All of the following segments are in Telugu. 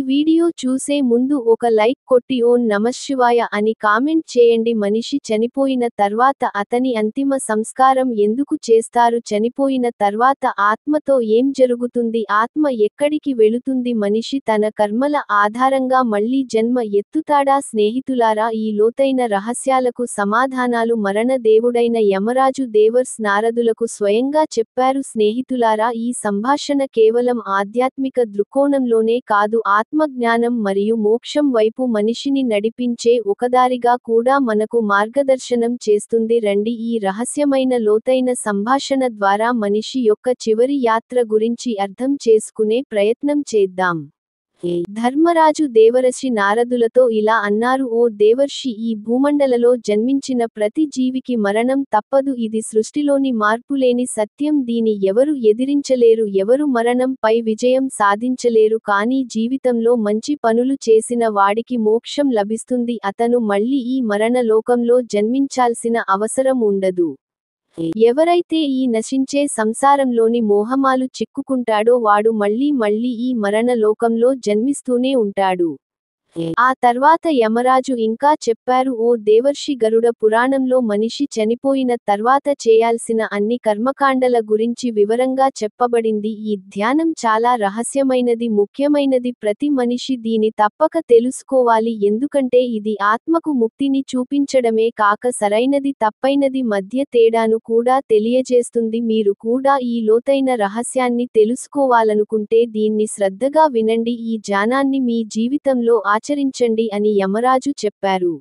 వీడియో చూసే ముందు ఒక లైక్ కొట్టి ఓం నమఃశివాయ అని కామెంట్ చేయండి. మనిషి చనిపోయిన తర్వాత అతని అంతిమ సంస్కారం ఎందుకు చేస్తారు? చనిపోయిన తర్వాత ఆత్మతో ఏం జరుగుతుంది? ఆత్మ ఎక్కడికి వెళుతుంది? మనిషి తన కర్మల ఆధారంగా మళ్ళీ జన్మ ఎత్తుతాడా? స్నేహితులారా, ఈ లోతైన రహస్యాలకు సమాధానాలు మరణ దేవుడైన యమరాజు దేవర్స్ నారదులకు స్వయంగా చెప్పారు. స్నేహితులారా, ఈ సంభాషణ కేవలం ఆధ్యాత్మిక దృక్కోణంలోనే కాదు, ఆత్మజ్ఞానం మరియు మోక్షం వైపు మనిషిని నడిపించే ఒకదారిగా కూడా మనకు మార్గదర్శనం చేస్తుంది. రండి, ఈ రహస్యమైన లోతైన సంభాషణ ద్వారా మనిషి యొక్క చివరి యాత్ర గురించి అర్థం చేసుకునే ప్రయత్నం చేద్దాం. ధర్మరాజు దేవర్షి నారదులతో ఇలా అన్నారు: ఓ దేవర్షి, ఈ భూమండలలో జన్మించిన ప్రతి జీవికి మరణం తప్పదు. ఇది సృష్టిలోని మార్పులేని సత్యం. దీని ఎవరు ఎదిరించలేరు. ఎవరు మరణం పై విజయం సాధించలేరు. కానీ జీవితంలో మంచి పనులు చేసిన వాడికి మోక్షం లభిస్తుంది. అతను మళ్ళీ ఈ మరణ లోకంలో జన్మించాల్సిన అవసరం ఉండదు. ఎవరైతే ఈ నశించే సంసారంలోని మోహమాలు చిక్కుకుంటాడో వాడు మళ్ళీ ఈ మరణ లోకంలో జన్మిస్తూనే ఉంటాడు. ఆ తర్వాత యమరాజు ఇంకా చెప్పారు: ఓ దేవర్షి, గరుడ పురాణంలో మనిషి చనిపోయిన తర్వాత చేయాల్సిన అన్ని కర్మకాండల గురించి వివరంగా చెప్పబడింది. ఈ ధ్యానం చాలా రహస్యమైనది, ముఖ్యమైనది. ప్రతి మనిషి దీని తప్పక తెలుసుకోవాలి. ఎందుకంటే ఇది ఆత్మకు ముక్తిని చూపించడమే కాక సరైనది తప్పైనది మధ్య తేడాను కూడా తెలియజేస్తుంది. మీరు కూడా ఈ లోతైన రహస్యాన్ని తెలుసుకోవాలనుకుంటే దీన్ని శ్రద్ధగా వినండి. ఈ జ్ఞానాన్ని మీ జీవితంలో ఆచరించండి అని యమరాజు చెప్పారు.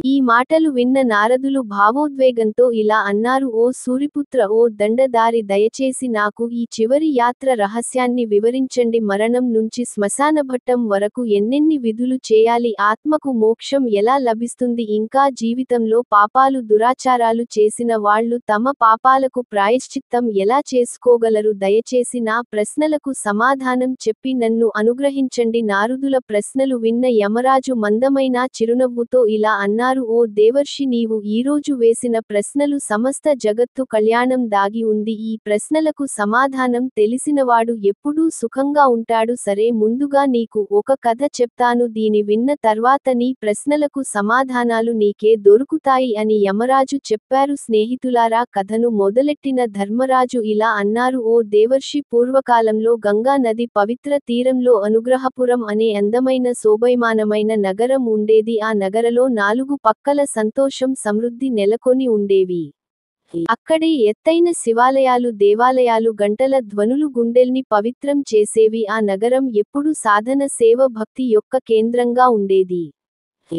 ఈ మాటలు విన్న నారదులు భావోద్వేగంతో ఇలా అన్నారు: ఓ సూరిపుత్ర, ఓ దండదారి, దయచేసి నాకు ఈ చివరి యాత్ర రహస్యాన్ని వివరించండి. మరణం నుంచి శ్మశానభట్టం వరకు ఎన్నెన్ని విధులు చేయాలి? ఆత్మకు మోక్షం ఎలా లభిస్తుంది? ఇంకా జీవితంలో పాపాలు దురాచారాలు చేసిన వాళ్ళు తమ పాపాలకు ప్రాయశ్చిత్తం ఎలా చేసుకోగలరు? దయచేసి నా ప్రశ్నలకు సమాధానం చెప్పి నన్ను అనుగ్రహించండి. నారదుల ప్రశ్నలు విన్న యమరాజు మందమైన చిరునవ్వుతో ఇలా అన్నారు: ఓ దేవర్షి, నీవు ఈరోజు వేసిన ప్రశ్నలు సమస్త జగత్తు కళ్యాణం దాగి ఉంది. ఈ ప్రశ్నలకు సమాధానం తెలిసినవాడు ఎప్పుడూ సుఖంగా ఉంటాడు. సరే, ముందుగా నీకు ఒక కథ చెప్తాను. దీని విన్న తర్వాత నీ ప్రశ్నలకు సమాధానాలు నీకే దొరుకుతాయి అని యమరాజు చెప్పారు. స్నేహితులారా, కథను మొదలెట్టిన ధర్మరాజు ఇలా అన్నారు: ఓ దేవర్షి, పూర్వకాలంలో గంగా నది పవిత్ర తీరంలో అనుగ్రహపురం అనే అందమైన శోభాయమానమైన నగరం ఉండేది. ఆ నగరలో నాలుగు పక్కల సంతోషం, సమృద్ధి నెలకొని ఉండేవి. అక్కడే ఎత్తైన శివాలయాలు, దేవాలయాలు, గంటల ధ్వనులు గుండెల్ని పవిత్రం చేసేవి. ఆ నగరం ఎప్పుడూ సాధన, సేవ, భక్తి యొక్క కేంద్రంగా ఉండేది.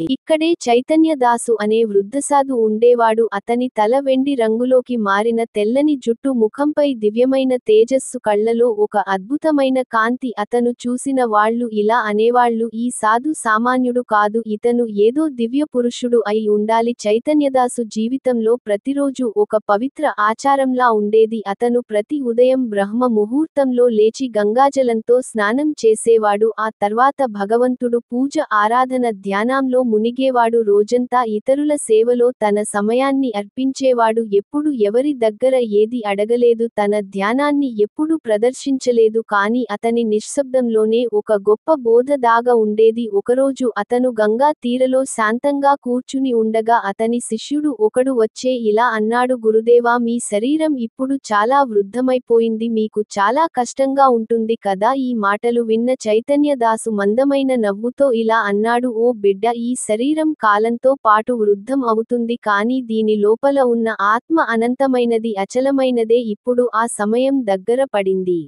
ఇక్కడే చైతన్యదాసు అనే వృద్ధసాధు ఉండేవాడు. అతని తల వెండి రంగులోకి మారిన తెల్లని జుట్టు, ముఖంపై దివ్యమైన తేజస్సు, కళ్లలో ఒక అద్భుతమైన కాంతి. అతను చూసిన వాళ్ళు ఇలా అనేవాళ్ళు: ఈ సాధు సామాన్యుడు కాదు, ఇతను ఏదో దివ్య పురుషుడు అయి ఉండాలి. చైతన్యదాసు జీవితంలో ప్రతిరోజు ఒక పవిత్ర ఆచారంలా ఉండేది. అతను ప్రతి ఉదయం బ్రహ్మ ముహూర్తంలో లేచి గంగాజలంతో స్నానం చేసేవాడు. ఆ తర్వాత భగవంతుడు పూజ, ఆరాధన, ధ్యానంలో మునిగేవాడు. రోజంతా ఇతరుల సేవలో తన సమయాన్ని అర్పించేవాడు. ఎప్పుడు ఎవరి దగ్గర ఏది అడగలేదు. తన ధ్యానాన్ని ఎప్పుడూ ప్రదర్శించలేదు. కానీ అతని నిశ్శబ్దంలోనే ఒక గొప్ప బోధ దాగా ఉండేది. ఒకరోజు అతను గంగా తీరలో శాంతంగా కూర్చుని ఉండగా అతని శిష్యుడు ఒకడు వచ్చే ఇలా అన్నాడు: గురుదేవా, మీ శరీరం ఇప్పుడు చాలా వృద్ధమైపోయింది. మీకు చాలా కష్టంగా ఉంటుంది కదా? ఈ మాటలు విన్న చైతన్యదాసు మందమైన నవ్వుతో ఇలా అన్నాడు: ఓ బిడ్డ, ఈ శరీరం కాలంతో పాటు వృద్ధం అవుతుంది. కానీ దీని లోపల ఉన్న ఆత్మ అనంతమైనది, అచలమైనదే. ఇప్పుడు ఆ సమయం దగ్గర పడింది.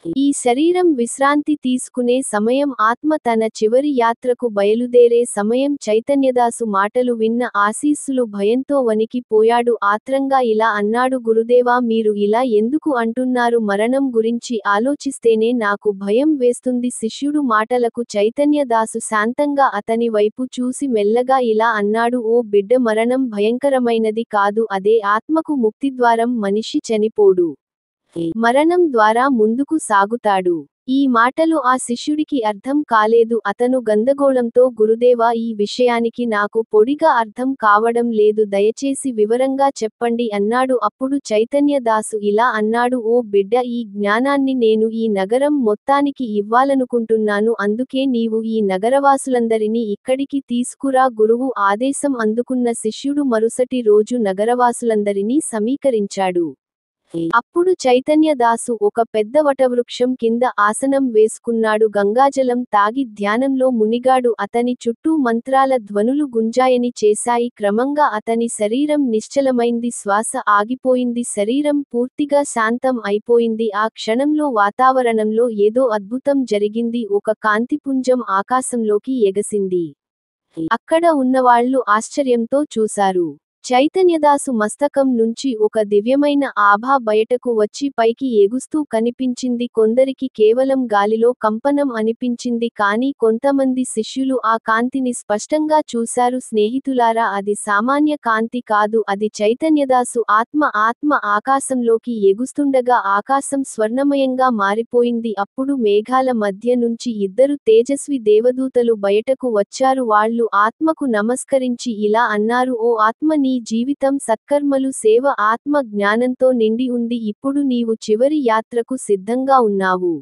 ఈ శరీరం విశ్రాంతి తీసుకునే సమయం, ఆత్మ తన చివరి యాత్రకు బయలుదేరే సమయం. చైతన్యదాసు మాటలు విన్న ఆశీస్సులు భయంతో వణికి పోయాడు. ఆత్రంగా ఇలా అన్నాడు: గురుదేవా, మీరు ఇలా ఎందుకు అంటున్నారు? మరణం గురించి ఆలోచిస్తేనే నాకు భయం వేస్తుంది. శిష్యుడు మాటలకు చైతన్యదాసు శాంతంగా అతని వైపు చూసి మెల్లగా ఇలా అన్నాడు: ఓ బిడ్డ, మరణం భయంకరమైనది కాదు, అదే ఆత్మకు ముక్తిద్వారం. మనిషి చనిపోడు. మరణం ద్వారా ముందుకు సాగుతాడు. ఈ మాటలు ఆ శిష్యుడికి అర్థం కాలేదు. అతను గందరగోళంతో గురుదేవా, ఈ విషయానికి నాకు పొడిగా అర్థం కావడం లేదు, దయచేసి వివరంగా చెప్పండి అన్నాడు. అప్పుడు చైతన్యదాసు ఇలా అన్నాడు, ఓ బిడ్డ, ఈ జ్ఞానాన్ని నేను ఈ నగరం మొత్తానికి ఇవ్వాలనుకుంటున్నాను. అందుకే నీవు ఈ నగరవాసులందరినీ ఇక్కడికి తీసుకురా. గురువు ఆదేశం అందుకున్న శిష్యుడు మరుసటి రోజు నగరవాసులందరినీ సమీకరించాడు. అప్పుడు చైతన్యదాసు ఒక పెద్ద వటవృక్షం కింద ఆసనం వేసుకున్నాడు. గంగాజలం తాగి ధ్యానంలో మునిగాడు. అతని చుట్టూ మంత్రాల ధ్వనులు గుంజాయని చేశాయి. క్రమంగా అతని శరీరం నిశ్చలమైంది. శ్వాస ఆగిపోయింది. శరీరం పూర్తిగా శాంతం అయిపోయింది. ఆ క్షణంలో వాతావరణంలో ఏదో అద్భుతం జరిగింది. ఒక కాంతిపుంజం ఆకాశంలోకి ఎగసింది. అక్కడ ఉన్నవాళ్లు ఆశ్చర్యంతో చూశారు. చైతన్యదాసు మస్తకం నుంచి ఒక దివ్యమైన ఆభ బయటకు వచ్చి పైకి ఎగుస్తూ కనిపించింది. కొందరికి కేవలం గాలిలో కంపనం అనిపించింది, కానీ కొంతమంది శిష్యులు ఆ కాంతిని స్పష్టంగా చూశారు. స్నేహితులారా, అది సామాన్య కాంతి కాదు, అది చైతన్యదాసు ఆత్మ. ఆత్మ ఆకాశంలోకి ఎగుస్తుండగా ఆకాశం స్వర్ణమయంగా మారిపోయింది. అప్పుడు మేఘాల మధ్య నుంచి ఇద్దరు తేజస్వి దేవదూతలు బయటకు వచ్చారు. వాళ్ళు ఆత్మకు నమస్కరించి ఇలా అన్నారు, ఓ ఆత్మ, నీ జీవితం సత్కర్మలు, సేవ, ఆత్మ జ్ఞానంతో నిండి ఉంది. ఇప్పుడు నీవు చివరి యాత్రకు సిద్ధంగా ఉన్నావు.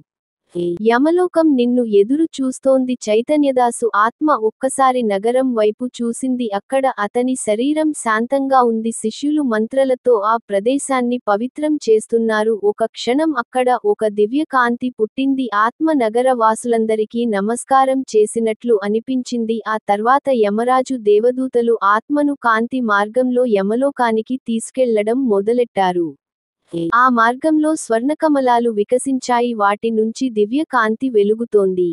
యమలోకం నిన్ను ఎదురు చూస్తోంది. చైతన్యదాసు ఆత్మ ఒక్కసారి నగరం వైపు చూసింది. అక్కడ అతని శరీరం శాంతంగా ఉంది. శిష్యులు మంత్రాలతో ఆ ప్రదేశాన్ని పవిత్రం చేస్తున్నారు. ఒక క్షణం అక్కడ ఒక దివ్య కాంతి పుట్టింది. ఆత్మ నగర వాసులందరికీ నమస్కారం చేసినట్లు అనిపించింది. ఆ తర్వాత యమరాజు దేవదూతలు ఆత్మను కాంతి మార్గంలో యమలోకానికి తీసుకెళ్లడం మొదలెట్టారు. ఆ మార్గంలో స్వర్ణకమలాలు వికసించాయి. వాటి నుంచి దివ్య కాంతి వెలుగుతోంది.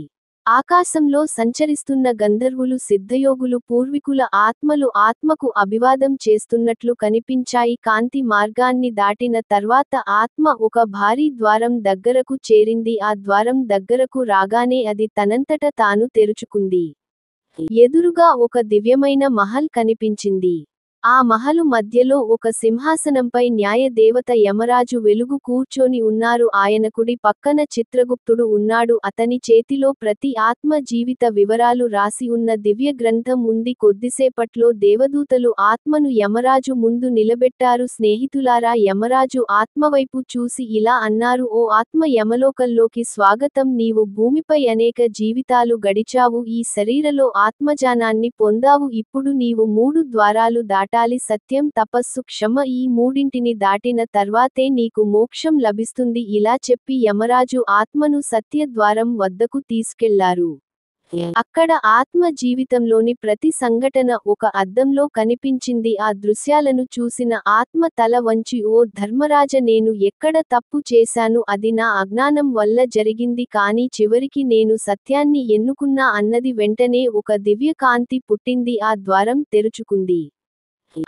ఆకాశంలో సంచరిస్తున్న గంధర్వులు, సిద్ధయోగులు, పూర్వీకుల ఆత్మలు ఆత్మకు అభివాదం చేస్తున్నట్లు కనిపించాయి. కాంతి మార్గాన్ని దాటిన తర్వాత ఆత్మ ఒక భారీ ద్వారం దగ్గరకు చేరింది. ఆ ద్వారం దగ్గరకు రాగానే అది తనంతట తాను తెరుచుకుంది. ఎదురుగా ఒక దివ్యమైన మహల్ కనిపించింది. ఆ మహలు మధ్యలో ఒక సింహాసనంపై న్యాయ దేవత యమరాజు వెలుగు కూర్చొని ఉన్నారు. ఆయన కుడి పక్కన చిత్రగుప్తుడు ఉన్నాడు. అతని చేతిలో ప్రతి ఆత్మ జీవిత వివరాలు రాసి ఉన్న దివ్య గ్రంథం ఉంది. కొద్దిసేపట్లో దేవదూతలు ఆత్మను యమరాజు ముందు నిలబెట్టారు. స్నేహితులారా, యమరాజు ఆత్మవైపు చూసి ఇలా అన్నారు, ఓ ఆత్మ, యమలోకంలోకి స్వాగతం. నీవు భూమిపై అనేక జీవితాలు గడిచావు. ఈ శరీరలో ఆత్మజ్ఞానాన్ని పొందావు. ఇప్పుడు నీవు 3 ద్వారాలు దాటాలి. సత్యం, తపస్సు, క్షమ. ఈ మూడింటిని దాటిన తర్వాతే నీకు మోక్షం లభిస్తుంది. ఇలా చెప్పి యమరాజు ఆత్మను సత్య ద్వారం వద్దకు తీసుకెళ్లారు. అక్కడ ఆత్మ జీవితంలోని ప్రతి సంఘటన ఒక అద్దంలో కనిపించింది. ఆ దృశ్యాలను చూసిన ఆత్మ తల వంచి, ఓ ధర్మరాజ, నేను ఎక్కడ తప్పు చేశాను? అది నా అజ్ఞానం వల్ల జరిగింది. కానీ చివరికి నేను సత్యాన్ని ఎన్నుకున్నా అన్నది. వెంటనే ఒక దివ్య కాంతి పుట్టింది. ఆ ద్వారం తెరుచుకుంది.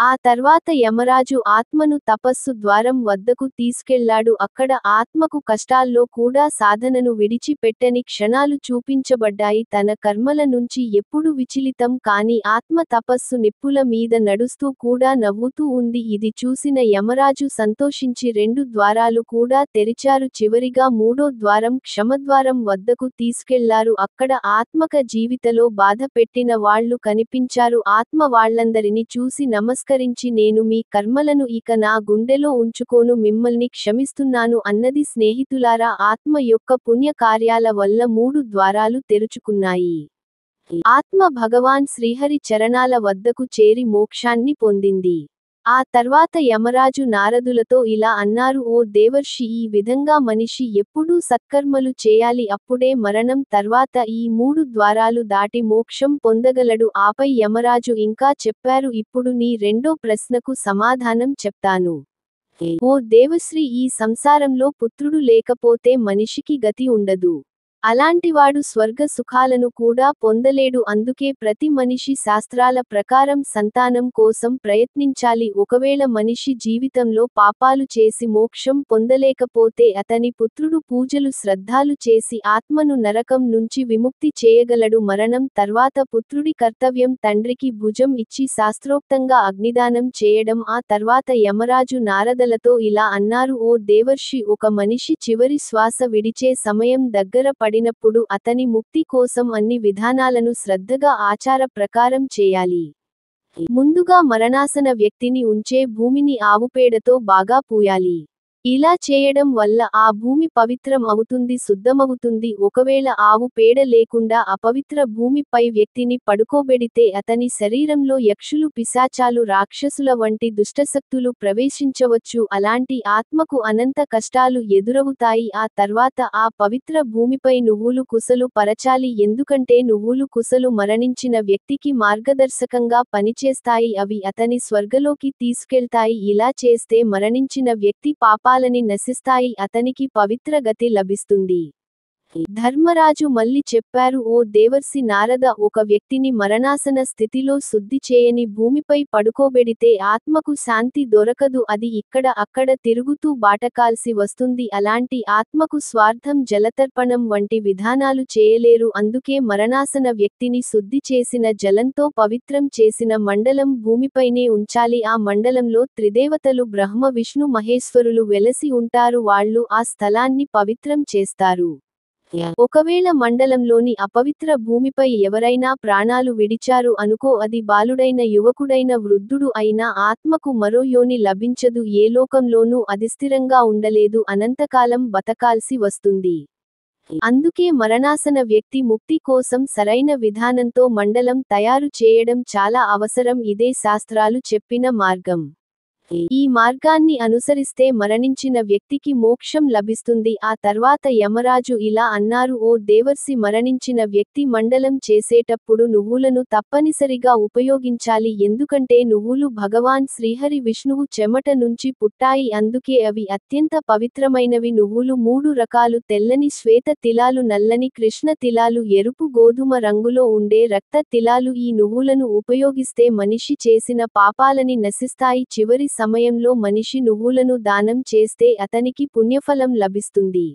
ఆ తర్వాత యమరాజు ఆత్మను తపస్సు ద్వారం వద్దకు తీసుకెళ్లాడు. అక్కడ ఆత్మకు కష్టాల్లో కూడా సాధనను విడిచి పెట్టని క్షణాలు చూపించబడ్డాయి. తన కర్మల నుంచి ఎప్పుడు విచలితం కాని ఆత్మ తపస్సు నిప్పుల మీద నడుస్తూ కూడా నవ్వుతూ ఉంది. ఇది చూసిన యమరాజు సంతోషించి 2 ద్వారాలు కూడా తెరిచారు. చివరిగా 3వ ద్వారం, క్షమద్వారం వద్దకు తీసుకెళ్లారు. అక్కడ ఆత్మక జీవితలో బాధ పెట్టిన వాళ్లు కనిపించారు. ఆత్మ వాళ్లందరిని చూసి నమస్కరించి, నేను మీ కర్మలను ఇక నా గుండెలో ఉంచుకోను, మిమ్మల్ని క్షమిస్తున్నాను అన్నది. స్నేహితులారా, ఆత్మ యొక్క పుణ్య కార్యాల వల్ల 3 ద్వారాలు తెరుచుకున్నాయి. ఆత్మ భగవాన్ శ్రీహరి చరణాల వద్దకు చేరి మోక్షాన్ని పొందింది. ఆ తర్వాత యమరాజు నారదులతో ఇలా అన్నారు, ఓ దేవర్షి, ఈ విధంగా మనిషి ఎప్పుడూ సత్కర్మలు చేయాలి. అప్పుడే మరణం తర్వాత ఈ 3 ద్వారాలు దాటి మోక్షం పొందగలడు. ఆపై యమరాజు ఇంకా చెప్పారు, ఇప్పుడు నీ రెండో ప్రశ్నకు సమాధానం చెప్తాను. ఓ దేవశ్రీ, ఈ సంసారంలో పుత్రుడు లేకపోతే మనిషికి గతి ఉండదు. అలాంటివాడు స్వర్గ సుఖాలను కూడా పొందలేడు. అందుకే ప్రతి మనిషి శాస్త్రాల ప్రకారం సంతానం కోసం ప్రయత్నించాలి. ఒకవేళ మనిషి జీవితంలో పాపాలు చేసి మోక్షం పొందలేకపోతే అతని పుత్రుడు పూజలు శ్రద్ధాలు చేసి ఆత్మను నరకం నుంచి విముక్తి చేయగలడు. మరణం తర్వాత పుత్రుడి కర్తవ్యం తండ్రికి భుజం ఇచ్చి శాస్త్రోక్తంగా అగ్నిదానం చేయడం. ఆ తర్వాత యమరాజు నారదలతో ఇలా అన్నారు: ఓ దేవర్షి, ఒక మనిషి చివరి శ్వాస విడిచే సమయం దగ్గర పడినప్పుడు అతని ముక్తి కోసం అన్ని విధానాలను శ్రద్ధగా ఆచార ప్రకారం చేయాలి. ముందుగా మరణాసన వ్యక్తిని ఉంచే భూమిని ఆవుపేడతో బాగా పూయాలి. ఇలా చేయడం వల్ల ఆ భూమి పవిత్రం అవుతుంది, శుద్ధమవుతుంది. ఒకవేళ ఆవు పేడ లేకుండా అపవిత్ర భూమిపై వ్యక్తిని పడుకోబెడితే అతని శరీరంలో యక్షులు, పిశాచాలు, రాక్షసుల వంటి దుష్టశక్తులు ప్రవేశించవచ్చు. అలాంటి ఆత్మకు అనంత కష్టాలు ఎదురవుతాయి. ఆ తర్వాత ఆ పవిత్ర భూమిపై నువ్వులు కుసలు పరచాలి. ఎందుకంటే నువ్వులు కుసలు మరణించిన వ్యక్తికి మార్గదర్శకంగా పనిచేస్తాయి. అవి అతని స్వర్గలోకి తీసుకెళ్తాయి. ఇలా చేస్తే మరణించిన వ్యక్తి పాపాలని నశిస్తాయి, అతనికి పవిత్ర గతి లభిస్తుంది. ధర్మరాజు మళ్ళీ చెప్పారు: ఓ దేవర్షి నారద, ఒక వ్యక్తిని మరణాసన స్థితిలో శుద్ధి చేయని భూమిపై పడుకోబెడితే ఆత్మకు శాంతి దొరకదు. అది ఇక్కడ అక్కడ తిరుగుతూ బాటకాల్సి వస్తుంది. అలాంటి ఆత్మకు స్వార్థం, జలతర్పణం వంటి విధానాలు చేయలేరు. అందుకే మరణాసన వ్యక్తిని శుద్ధి చేసిన జలంతో పవిత్రం చేసిన మండలం భూమిపైనే ఉంచాలి. ఆ మండలంలో త్రిదేవతలు బ్రహ్మ, విష్ణు, మహేశ్వరులు వెలసి ఉంటారు. వాళ్ళు ఆ స్థలాన్ని పవిత్రం చేస్తారు. ఒకవేళ మండలంలోని అపవిత్ర భూమిపై ఎవరైనా ప్రాణాలు విడిచారు అనుకో, అది బాలుడైన, యువకుడైన, వృద్ధుడు అయినా ఆత్మకు మరో యోని లభించదు. ఏ లోకంలోనూ అది స్థిరంగా ఉండలేదు, అనంతకాలం బతకాల్సి వస్తుంది. అందుకే మరణాసన వ్యక్తి ముక్తి కోసం సరైన విధానంతో మండలం తయారు చేయడం చాలా అవసరం. ఇదే శాస్త్రాలు చెప్పిన మార్గం. ఈ మార్గాన్ని అనుసరిస్తే మరణించిన వ్యక్తికి మోక్షం లభిస్తుంది. ఆ తర్వాత యమరాజు ఇలా అన్నారు: ఓ దేవర్షి, మరణించిన వ్యక్తి మండలం చేసేటప్పుడు నువ్వులను తప్పనిసరిగా ఉపయోగించాలి. ఎందుకంటే నువ్వులు భగవాన్ శ్రీహరి విష్ణువు చెమట నుంచి పుట్టాయి. అందుకే అవి అత్యంత పవిత్రమైనవి. నువ్వులు 3 రకాలు: తెల్లని శ్వేత తిలాలు, నల్లని కృష్ణ తిలాలు, ఎరుపు గోధుమ రంగులో ఉండే రక్త తిలాలు. ఈ నువ్వులను ఉపయోగిస్తే మనిషి చేసిన పాపాలని నశిస్తాయి. చివరి సమయంలో మనిషి నువ్వులను దానం చేస్తే అతనికి పుణ్యఫలం లభిస్తుంది.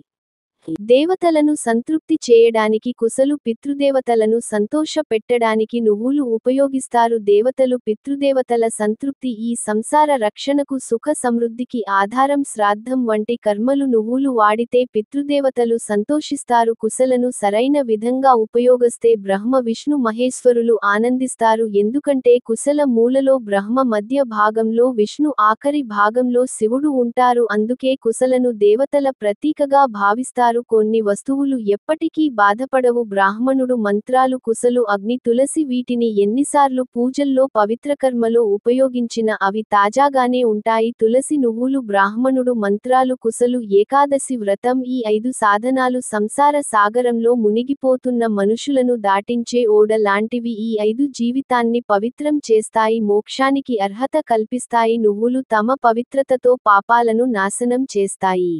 దేవతలను సంతృప్తి చేయడానికి కుసలు, పితృదేవతలను సంతోష పెట్టడానికి నువ్వులు ఉపయోగిస్తారు. దేవతలు, పితృదేవతల సంతృప్తి ఈ సంసార రక్షణకు, సుఖ సమృద్ధికి ఆధారం. శ్రాద్ధం వంటి కర్మలు నువ్వులు వాడితే పితృదేవతలు సంతోషిస్తారు. కుసలను సరైన విధంగా ఉపయోగిస్తే బ్రహ్మ, విష్ణు, మహేశ్వరులు ఆనందిస్తారు. ఎందుకంటే కుసల మూలలో బ్రహ్మ, మధ్య భాగంలో విష్ణు, ఆఖరి భాగంలో శివుడు ఉంటారు. అందుకే కుసలను దేవతల ప్రతీకగా భావిస్తారు. కొన్ని వస్తువులు ఎప్పటికీ బాధపడవు. బ్రాహ్మణుడు మంత్రాలు, కుసలు, అగ్ని, తులసి వీటిని ఎన్నిసార్లు పూజల్లో, పవిత్రకర్మలో ఉపయోగించిన అవి తాజాగానే ఉంటాయి. తులసి, నువ్వులు, బ్రాహ్మణుడు మంత్రాలు, కుసలు, ఏకాదశి వ్రతం, ఈ 5 సాధనాలు సంసార సాగరంలో మునిగిపోతున్న మనుషులను దాటించే ఓడ లాంటివి. ఈ 5 జీవితాన్ని పవిత్రం చేస్తాయి, మోక్షానికి అర్హత కల్పిస్తాయి. నువ్వులు తమ పవిత్రతతో పాపాలను నాశనం చేస్తాయి.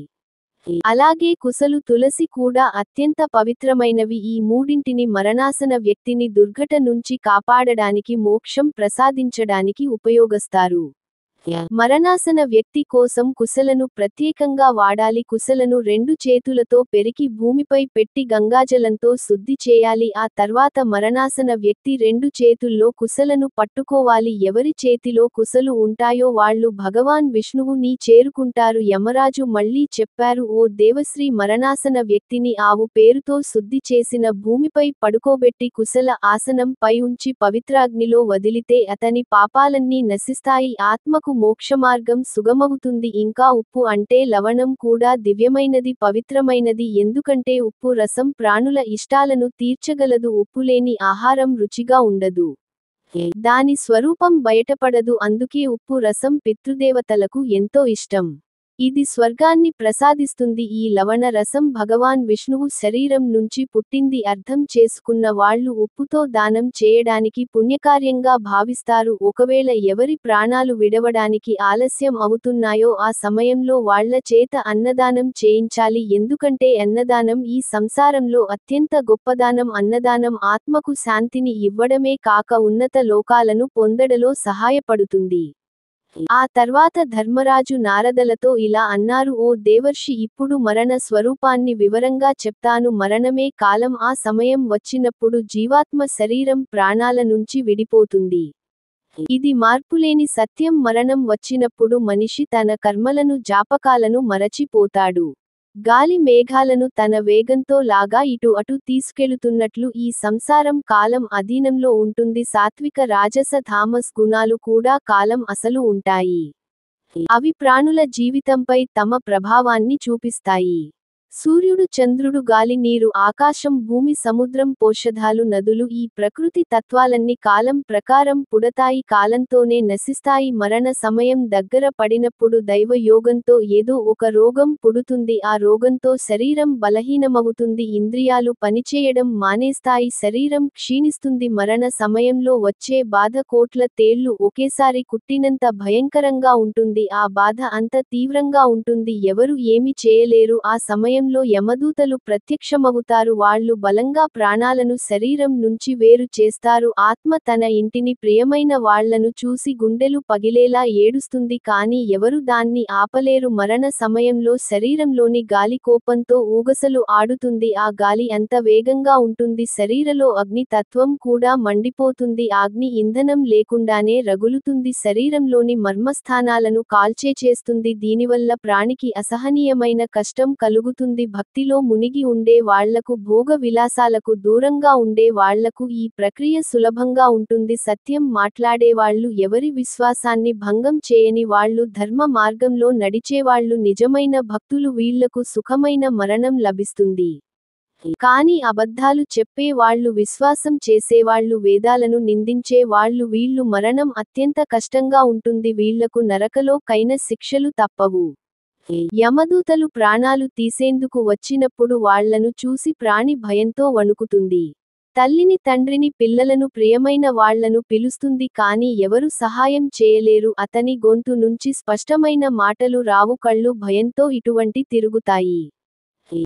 అలాగే కుసలు, తులసి కూడా అత్యంత పవిత్రమైనవి. ఈ మూడింటిని మరణాసన వ్యక్తిని దుర్ఘట నుంచి కాపాడడానికి, మోక్షం ప్రసాదించడానికి ఉపయోగిస్తారు. మరణాసన వ్యక్తి కోసం కుసలను ప్రత్యేకంగా వాడాలి. కుసలను 2 చేతులతో పెరికి భూమిపై పెట్టి గంగాజలంతో శుద్ధి చేయాలి. ఆ తర్వాత మరణాసన వ్యక్తి 2 చేతుల్లో కుసలను పట్టుకోవాలి. ఎవరి చేతిలో కుసలు ఉంటాయో వాళ్ళు భగవాన్ విష్ణువుని చేరుకుంటారు. యమరాజు మళ్ళీ చెప్పారు: ఓ దేవశ్రీ, మరణాసన వ్యక్తిని ఆవు పేరుతో శుద్ధి చేసిన భూమిపై పడుకోబెట్టి కుశల ఆసనం పై ఉంచి పవిత్రాగ్నిలో వదిలితే అతని పాపాలన్నీ నశిస్తాయి. ఆత్మకు మోక్షమార్గం సుగమవుతుంది. ఇంకా ఉప్పు అంటే లవణం కూడా దివ్యమైనది, పవిత్రమైనది. ఎందుకంటే ఉప్పు రసం ప్రాణుల ఇష్టాలను తీర్చగలదు. ఉప్పులేని ఆహారం రుచిగా ఉండదు, దాని స్వరూపం బయటపడదు. అందుకే ఉప్పు రసం పితృదేవతలకు ఎంతో ఇష్టం. ఇది స్వర్గాన్ని ప్రసాదిస్తుంది. ఈ లవణ రసం భగవాన్ విష్ణువు శరీరం నుంచి పుట్టింది అర్థం చేసుకున్న వాళ్ళు ఉప్పుతో దానం చేయడానికి పుణ్యకార్యంగా భావిస్తారు. ఒకవేళ ఎవరి ప్రాణాలు విడవడానికి ఆలస్యం అవుతున్నాయో ఆ సమయంలో వాళ్ళ చేత అన్నదానం చేయించాలి. ఎందుకంటే అన్నదానం ఈ సంసారంలో అత్యంత గొప్పదానం. అన్నదానం ఆత్మకు శాంతిని ఇవ్వడమే కాక ఉన్నత లోకాలను పొందడలో సహాయపడుతుంది. ఆ తర్వాత ధర్మరాజు నారదలతో ఇలా అన్నారు: ఓ దేవర్షి, ఇప్పుడు మరణ స్వరూపాన్ని వివరంగా చెప్తాను. మరణమే కాలం. ఆ సమయం వచ్చినప్పుడు జీవాత్మ శరీరం ప్రాణాల నుంచి విడిపోతుంది. ఇది మార్పులేని సత్యం. మరణం వచ్చినప్పుడు మనిషి తన కర్మలను జాపకాలను మరచిపోతాడు. గాలి మేఘాలను తన వేగంతో లాగా ఇటు అటు తీసుకెళుతున్నట్లు ఈ సంసారం కాలం అధీనంలో ఉంటుంది. సాత్విక రాజస తామస్ గుణాలు కూడా కాలం అసలు ఉంటాయి. అవి ప్రాణుల జీవితంపై తమ ప్రభావాన్ని చూపిస్తాయి. సూర్యుడు, చంద్రుడు, గాలి, నీరు, ఆకాశం, భూమి, సముద్రం, పోషధాలు, నదులు, ఈ ప్రకృతి తత్వాలన్నీ కాలం ప్రకారం పుడతాయి, కాలంతోనే నశిస్తాయి. మరణ సమయం దగ్గర పడినప్పుడు దైవ యోగంతో ఏదో ఒక రోగం పుడుతుంది. ఆ రోగంతో శరీరం బలహీనమవుతుంది. ఇంద్రియాలు పనిచేయడం మానేస్తాయి. శరీరం క్షీణిస్తుంది. మరణ సమయంలో వచ్చే బాధ కోట్ల తేళ్లు ఒకేసారి కుట్టినంత భయంకరంగా ఉంటుంది. ఆ బాధ అంత తీవ్రంగా ఉంటుంది. ఎవరు ఏమి చేయలేరు. ఆ సమయంలో యమదూతలు ప్రత్యక్షమవుతారు. వాళ్ళు బలంగా ప్రాణాలను శరీరం నుంచి వేరు చేస్తారు. ఆత్మ తన ఇంటిని, ప్రియమైన వాళ్లను చూసి గుండెలు పగిలేలా ఏడుస్తుంది. కానీ ఎవరు దాన్ని ఆపలేరు. మరణ సమయంలో శరీరంలోని గాలి కోపంతో ఊగసలు ఆడుతుంది. ఆ గాలి అంత వేగంగా ఉంటుంది. శరీరలో అగ్ని తత్వం కూడా మండిపోతుంది. అగ్ని ఇంధనం లేకుండానే రగులుతుంది. శరీరంలోని మర్మస్థానాలను కాల్చేచేస్తుంది. దీనివల్ల ప్రాణికి అసహనీయమైన కష్టం కలుగుతుంది. భక్తిలో మునిగి ఉండే వాళ్లకు, భోగ విలాసాలకు దూరంగా ఉండే వాళ్లకు ఈ ప్రక్రియ సులభంగా ఉంటుంది. సత్యం మాట్లాడేవాళ్లు, ఎవరి విశ్వాసాన్ని భంగం చేయని వాళ్ళు, ధర్మ మార్గంలో నడిచేవాళ్లు నిజమైన భక్తులు. వీళ్లకు సుఖమైన మరణం లభిస్తుంది. కానీ అబద్ధాలు చెప్పే వాళ్ళు, విశ్వాసం చేసేవాళ్ళు, వేదాలను నిందించే వాళ్ళు, వీళ్ళు మరణం అత్యంత కష్టంగా ఉంటుంది. వీళ్లకు నరకలో కైన శిక్షలు తప్పవు. యమదూతలు ప్రాణాలు తీసేందుకు వచ్చినప్పుడు వాళ్లను చూసి ప్రాణి భయంతో వణుకుతుంది. తల్లిని, తండ్రిని, పిల్లలను, ప్రియమైన వాళ్లను పిలుస్తుంది. కానీ ఎవరు సహాయం చేయలేరు. అతని గొంతు నుంచి స్పష్టమైన మాటలు రావు. కళ్ళు భయంతో ఇటువంటి తిరుగుతాయి.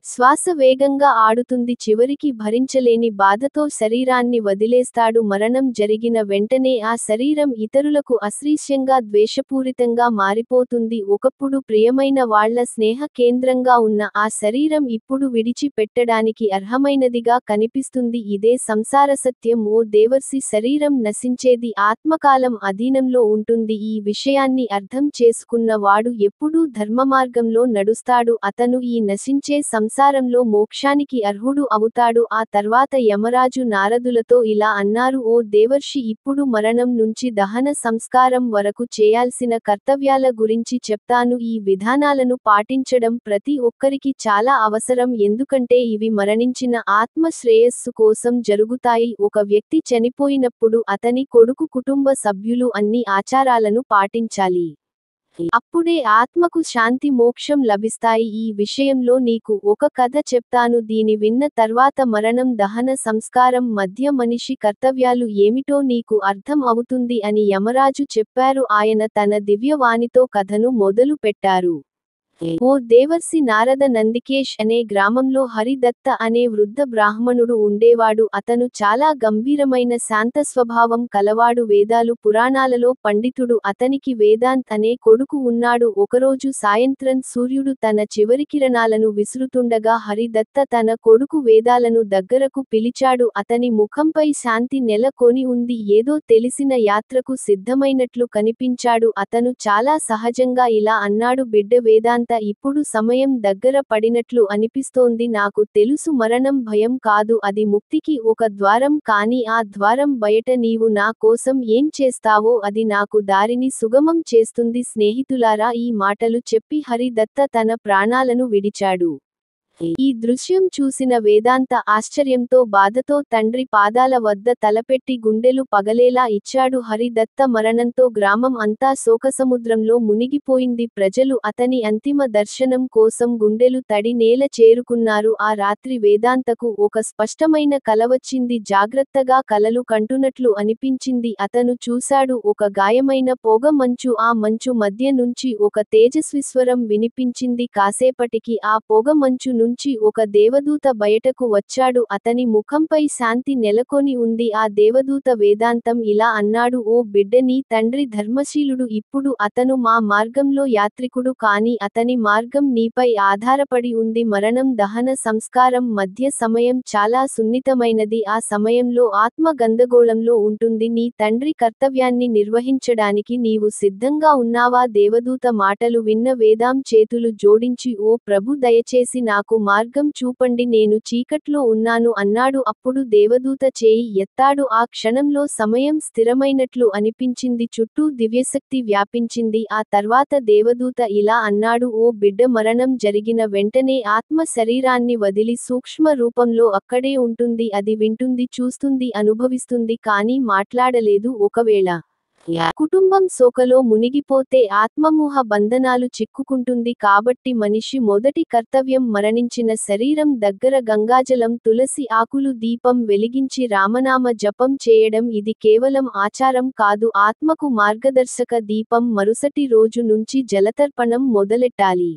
శ్వాస వేగంగా ఆడుతుంది. చివరికి భరించలేని బాధతో శరీరాన్ని వదిలేస్తాడు. మరణం జరిగిన వెంటనే ఆ శరీరం ఇతరులకు అసహ్యంగా, ద్వేషపూరితంగా మారిపోతుంది. ఒకప్పుడు ప్రియమైన వాళ్ల స్నేహ కేంద్రంగా ఉన్న ఆ శరీరం ఇప్పుడు విడిచి పెట్టడానికి అర్హమైనదిగా కనిపిస్తుంది. ఇదే సంసార సత్యం. ఓ దేవర్షి, శరీరం నశించేది. ఆత్మకాలం అధీనంలో ఉంటుంది. ఈ విషయాన్ని అర్థం చేసుకున్న వాడు ఎప్పుడూ ధర్మమార్గంలో నడుస్తాడు. అతను ఈ నశించే సంసారంలో మోక్షానికి అర్హుడు అవుతాడు. ఆ తర్వాత యమరాజు నారదులతో ఇలా అన్నారు: ఓ దేవర్షి, ఇప్పుడు మరణం నుంచి దహన సంస్కారం వరకు చేయాల్సిన కర్తవ్యాల గురించి చెప్తాను. ఈ విధానాలను పాటించడం ప్రతి ఒక్కరికి చాలా అవసరం. ఎందుకంటే ఇవి మరణించిన ఆత్మ శ్రేయస్సు కోసం జరుగుతాయి. ఒక వ్యక్తి చనిపోయినప్పుడు అతని కొడుకు, కుటుంబ సభ్యులు అన్ని ఆచారాలను పాటించాలి. అప్పుడే ఆత్మకు శాంతి, మోక్షం లభిస్తాయి. ఈ విషయంలో నీకు ఒక కథ చెప్తాను. దీని విన్న తర్వాత మరణం, దహన సంస్కారం మధ్య మనిషి కర్తవ్యాలు ఏమిటో నీకు అర్థం అవుతుంది అని యమరాజు చెప్పారు. ఆయన తన దివ్యవాణితో కథను మొదలు పెట్టారు. ఓ దేవర్షి నారద, నందికేష్ అనే గ్రామంలో హరిదత్త అనే వృద్ధ బ్రాహ్మణుడు ఉండేవాడు. అతను చాలా గంభీరమైన శాంత స్వభావం కలవాడు. వేదాలు, పురాణాలలో పండితుడు. అతనికి వేదాంత్ అనే కొడుకు ఉన్నాడు. ఒకరోజు సాయంత్రం సూర్యుడు తన చివరి కిరణాలను విసురుతుండగా హరిదత్త తన కొడుకు వేదాలను దగ్గరకు పిలిచాడు. అతని ముఖంపై శాంతి నెలకొని ఉంది. ఏదో తెలిసిన యాత్రకు సిద్ధమైనట్లు కనిపించాడు. అతను చాలా సహజంగా ఇలా అన్నాడు: బిడ్డ వేదాంత, ఇప్పుడు సమయం దగ్గర పడినట్లు అనిపిస్తోంది. నాకు తెలుసు, మరణం భయం కాదు, అది ముక్తికి ఒక ద్వారం. కానీ ఆ ద్వారం బయట నీవు నా కోసం ఏం చేస్తావో అది నాకు దారిని సుగమం చేస్తుంది. స్నేహితులారా, ఈ మాటలు చెప్పి హరిదత్త తన ప్రాణాలను విడిచాడు. ఈ దృశ్యం చూసిన వేదాంత ఆశ్చర్యంతో బాధతో తండ్రి పాదాల వద్ద తలపెట్టి గుండెలు పగలేలా ఇచ్చాడు. హరిదత్త మరణంతో గ్రామం అంతా శోకసముద్రంలో మునిగిపోయింది. ప్రజలు అతని అంతిమ దర్శనం కోసం గుండెలు తడి నేల చేరుకున్నారు. ఆ రాత్రి వేదాంతకు ఒక స్పష్టమైన కల వచ్చింది. జాగ్రత్తగా కలలు కంటున్నట్లు అనిపించింది. అతను చూశాడు ఒక గాయమైన పొగ మంచు. ఆ మంచు మధ్య నుంచి ఒక తేజస్విస్వరం వినిపించింది. కాసేపటికి ఆ పొగ మంచు నుంచి ఒక దేవదూత బయటకు వచ్చాడు. అతని ముఖంపై శాంతి నెలకొని ఉంది. ఆ దేవదూత వేదాంతం ఇలా అన్నాడు: ఓ బిడ్డ, నీ తండ్రి ధర్మశీలుడు. ఇప్పుడు అతను మా మార్గంలో యాత్రికుడు, కాని అతని మార్గం నీపై ఆధారపడి ఉంది. మరణం దహన సంస్కారం మధ్య సమయం చాలా సున్నితమైనది. ఆ సమయంలో ఆత్మ గందరగోళంలో ఉంటుంది. నీ తండ్రి కర్తవ్యాన్ని నిర్వహించడానికి నీవు సిద్ధంగా ఉన్నావా? దేవదూత మాటలు విన్న వేదాం చేతులు జోడించి, ఓ ప్రభు, దయచేసి నాకు మార్గం చూపండి, నేను చీకట్లో ఉన్నాను అన్నాడు. అప్పుడు దేవదూత చేయి ఎత్తాడు. ఆ క్షణంలో సమయం స్థిరమైనట్లు అనిపించింది. చుట్టూ దివ్యశక్తి వ్యాపించింది. ఆ తర్వాత దేవదూత ఇలా అన్నాడు: ఓ బిడ్డ, మరణం జరిగిన వెంటనే ఆత్మ శరీరాన్ని వదిలి సూక్ష్మ రూపంలో అక్కడే ఉంటుంది. అది వింటుంది, చూస్తుంది, అనుభవిస్తుంది, కానీ మాట్లాడలేదు. ఒకవేళ కుటుంబం శోకలో మునిగిపోతే ఆత్మమోహ బంధనాలు చిక్కుకుంటుంది. కాబట్టి మనిషి మొదటి కర్తవ్యం మరణించిన శరీరం దగ్గర గంగాజలం, తులసి ఆకులు, దీపం వెలిగించి రామనామ జపం చేయడం. ఇది కేవలం ఆచారం కాదు, ఆత్మకు మార్గదర్శక దీపం. మరుసటి రోజు నుంచి జలతర్పణం మొదలెట్టాలి.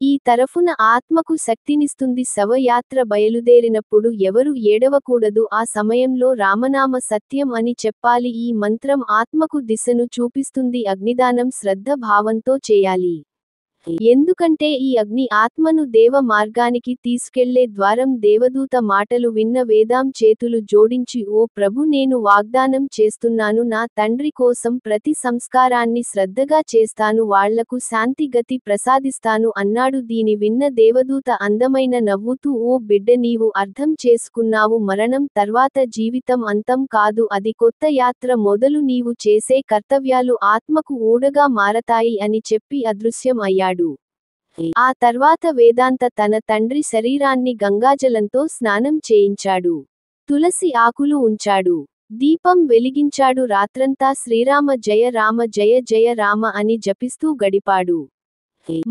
ఈ తరఫున ఆత్మకు శక్తినిస్తుంది. శవయాత్ర బయలుదేరినప్పుడు ఎవరు ఏడవకూడదు. ఆ సమయంలో రామనామ సత్యం అని చెప్పాలి. ఈ మంత్రం ఆత్మకు దిశను చూపిస్తుంది. అగ్నిదానం శ్రద్ధ భావంతో చేయాలి. ఎందుకంటే ఈ అగ్ని ఆత్మను దేవ మార్గానికి తీసుకెళ్లే ద్వారం. దేవదూత మాటలు విన్న వేదాం చేతులు జోడించి, ఓ ప్రభు, నేను వాగ్దానం చేస్తున్నాను, నా తండ్రి కోసం ప్రతి సంస్కారాన్ని శ్రద్ధగా చేస్తాను, వాళ్లకు శాంతి గతి ప్రసాదిస్తాను అన్నాడు. దీని విన్న దేవదూత అందమైన నవ్వుతూ, ఓ బిడ్డ, నీవు అర్థం చేసుకున్నావు. మరణం తర్వాత జీవితం అంతం కాదు, అది కొత్త యాత్ర మొదలు. నీవు చేసే కర్తవ్యాలు ఆత్మకు ఊడగా మారతాయి అని చెప్పి అదృశ్యం అయ్యాడు. ఆ తర్వాత వేదాంత తన తండ్రి శరీరాన్ని గంగాజలంతో స్నానం చేయించాడు. తులసి ఆకులు ఉంచాడు. దీపం వెలిగించాడు. రాత్రంతా శ్రీరామ జయ రామ జయ జయ రామ అని జపిస్తూ గడిపాడు.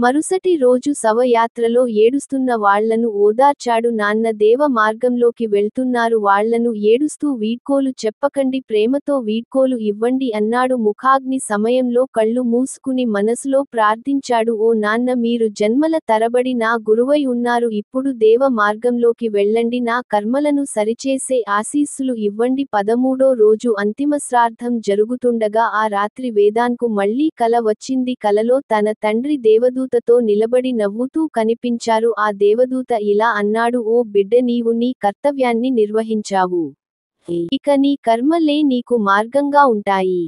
మరుసటి రోజు శవయాత్రలో ఏడుస్తున్న వాళ్లను ఓదార్చాడు. నాన్న దేవ మార్గంలోకి వెళ్తున్నారు, వాళ్లను ఏడుస్తూ వీడ్కోలు చెప్పకండి, ప్రేమతో వీడ్కోలు ఇవ్వండి అన్నాడు. ముఖాగ్ని సమయంలో కళ్ళు మూసుకుని మనసులో ప్రార్థించాడు: ఓ నాన్న, మీరు జన్మల తరబడి నా గురువై ఉన్నారు, ఇప్పుడు దేవ మార్గంలోకి వెళ్ళండి, నా కర్మలను సరిచేసే ఆశీస్సులు ఇవ్వండి. 13వ రోజు అంతిమ శ్రాద్ధం జరుగుతుండగా ఆ రాత్రి వేదాంకు మళ్లీ కల వచ్చింది. కలలో తన తండ్రి దేవదూతతో నిలబడి నవ్వుతూ కనిపించారు. ఆ దేవదూత ఇలా అన్నాడు: ఓ బిడ్డ, నీవు నీ కర్తవ్యాన్ని నిర్వహించావు. ఇక నీ కర్మలే నీకు మార్గంగా ఉంటాయి.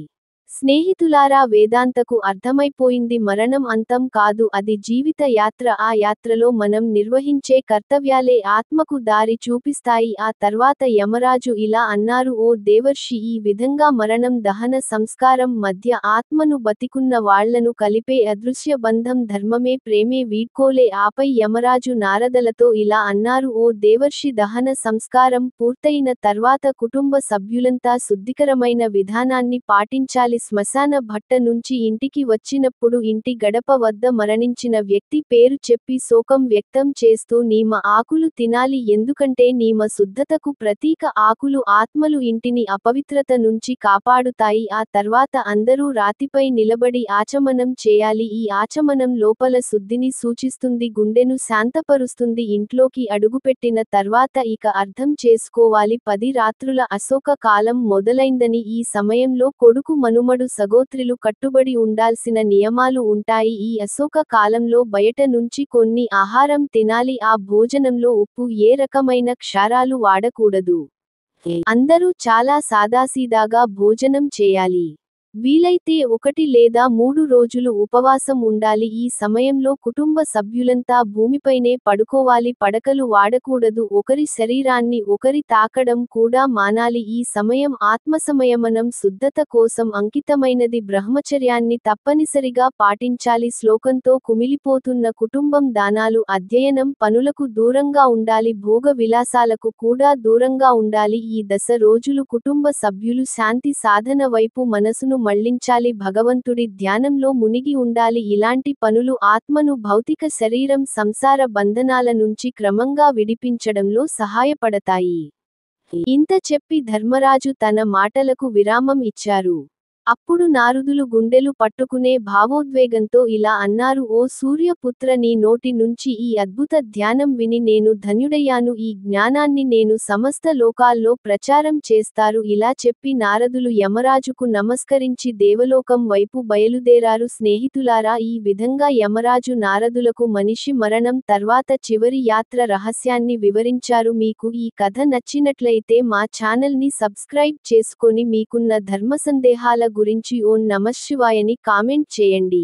స్నేహితులారా, వేదాంతకు అర్థమైపోయింది, మరణం అంతం కాదు, అది జీవిత యాత్ర. ఆ యాత్రలో మనం నిర్వహించే కర్తవ్యాలే ఆత్మకు దారి చూపిస్తాయి. ఆ తర్వాత యమరాజు ఇలా అన్నారు: ఓ దేవర్షి, ఈ విధంగా మరణం దహన సంస్కారం మధ్య ఆత్మను బతికున్న వాళ్లను కలిపే అదృశ్య బంధం ధర్మమే, ప్రేమే, వీడ్కోలే. ఆపై యమరాజు నారదలతో ఇలా అన్నారు: ఓ దేవర్షి, దహన సంస్కారం పూర్తయిన తర్వాత కుటుంబ సభ్యులంతా శుద్ధికరమైన విధానాన్ని పాటించాలి. శ్మశాన భట్ట నుంచి ఇంటికి వచ్చినప్పుడు ఇంటి గడప వద్ద మరణించిన వ్యక్తి పేరు చెప్పి శోకం వ్యక్తం చేస్తూ నీమ ఆకులు తినాలి. ఎందుకంటే నీమ శుద్ధతకు ప్రతీక. ఆకులు ఆత్మలు ఇంటిని అపవిత్రత నుంచి కాపాడుతాయి. ఆ తర్వాత అందరూ రాతిపై నిలబడి ఆచమనం చేయాలి. ఈ ఆచమనం లోపల శుద్ధిని సూచిస్తుంది, గుండెను శాంతపరుస్తుంది. ఇంట్లోకి అడుగుపెట్టిన తర్వాత ఇక అర్థం చేసుకోవాలి, 10 రాత్రుల అశోక కాలం మొదలైందని. ఈ సమయంలో కొడుకు మనుమడు సగోత్రులు కట్టుబడి ఉండాల్సిన నియమాలు ఉంటాయి. ఈ అశోక కాలంలో బయట నుంచి కొన్ని ఆహారం తినాలి. ఆ భోజనంలో ఉప్పు, ఏ రకమైన క్షారాలు వాడకూడదు. అందరూ చాలా సాదాసీదాగా భోజనం చేయాలి. వీలైతే 1 లేదా 3 రోజులు ఉపవాసం ఉండాలి. ఈ సమయంలో కుటుంబ సభ్యులంతా భూమిపైనే పడుకోవాలి. పడకలు వాడకూడదు. ఒకరి శరీరాన్ని ఒకరి తాకడం కూడా మానాలి. ఈ సమయం ఆత్మసంయమనం శుద్ధత కోసం అంకితమైనది. బ్రహ్మచర్యాన్ని తప్పనిసరిగా పాటించాలి. శ్లోకంతో కుమిలిపోతున్న కుటుంబం దానాలు అధ్యయనం పనులకు దూరంగా ఉండాలి. భోగ విలాసాలకు కూడా దూరంగా ఉండాలి. ఈ దశ రోజులు కుటుంబ సభ్యులు శాంతి సాధన వైపు మనసును మళ్లించాలి. భగవంతుడి ధ్యానంలో మునిగి ఉండాలి. ఇలాంటి పనులు ఆత్మను భౌతిక శరీరం సంసార బంధనాల నుంచి క్రమంగా విడిపించడంలో సహాయపడతాయి. ఇంత చెప్పి ధర్మరాజు తన మాటలకు విరామం ఇచ్చారు. అప్పుడు నారదులు గుండెలు పట్టుకునే భావోద్వేగంతో ఇలా అన్నారు: ఓ సూర్యపుత్ర, నీ నోటి నుంచి ఈ అద్భుత ధ్యానం విని నేను ధన్యుడయ్యాను. ఈ జ్ఞానాన్ని నేను సమస్త లోకాల్లో ప్రచారం చేస్తారు. ఇలా చెప్పి నారదులు యమరాజుకు నమస్కరించి దేవలోకం వైపు బయలుదేరారు. స్నేహితులారా, ఈ విధంగా యమరాజు నారదులకు మనిషి మరణం తర్వాత చివరి యాత్ర రహస్యాన్ని వివరించారు. మీకు ఈ కథ నచ్చినట్లయితే మా ఛానల్ని సబ్స్క్రైబ్ చేసుకొని మీకున్న ధర్మ సందేహాల గురించి ఓం నమఃశివాయని కామెంట్ చేయండి.